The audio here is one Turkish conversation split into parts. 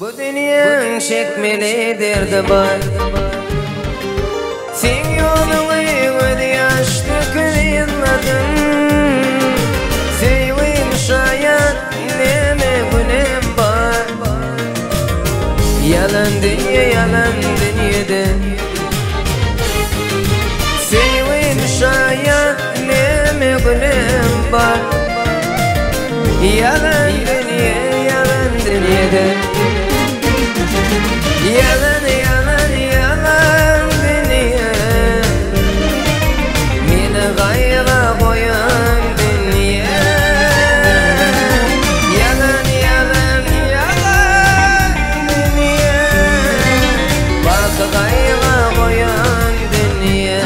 Bu dünyanın çekmelidir de var. Sen yolunu öde yaş dökülüyladın. Sevim şayet neme günem var. Yalan dünyada. Sevim şayet neme günem var. Yalan dünyada. Yalan dünya. Meni gayra koyan dünya. Yalan dünya. Bak gayra koyan dünya.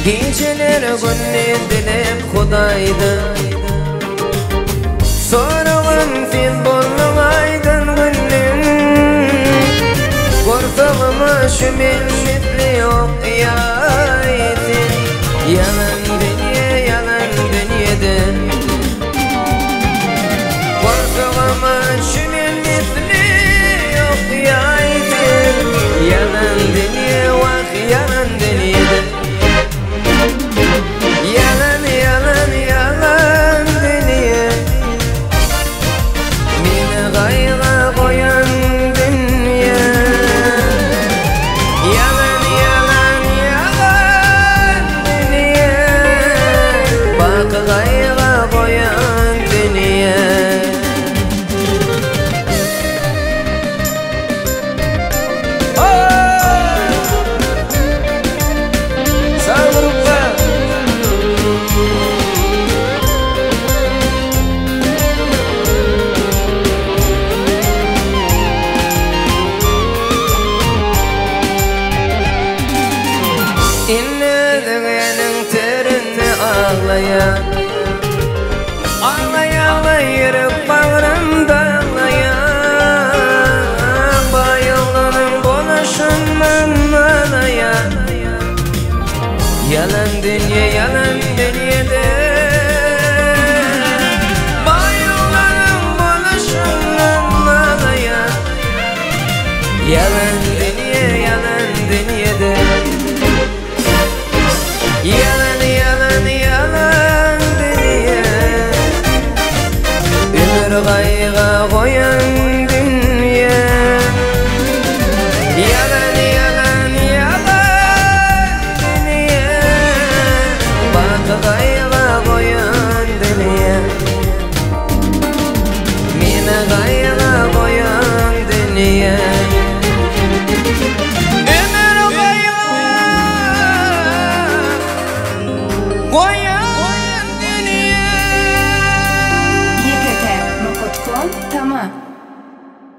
Geceler günü dilep Hudaydı. Sorağım fil bollu aydın günün. Korkağıma şümil mitli yok yaytin. Yalan dünyada. Korkağıma şümil mitli yok yaytin. Yalan dünya vah yalan dünyada. Yalan dünya. Meni gayra koyan dünya. Yalan dünya. Bak gayra koyan dünya. İnnedeğenin terini ağlayan. Ağlaya yürüp bağrımda ağlayan. Bayılların konuşundan ağlayan. Yalan dünyada. Bayılların konuşundan ağlayan. Yalan dünyada. Yalan dünya. Ömür gayga koyan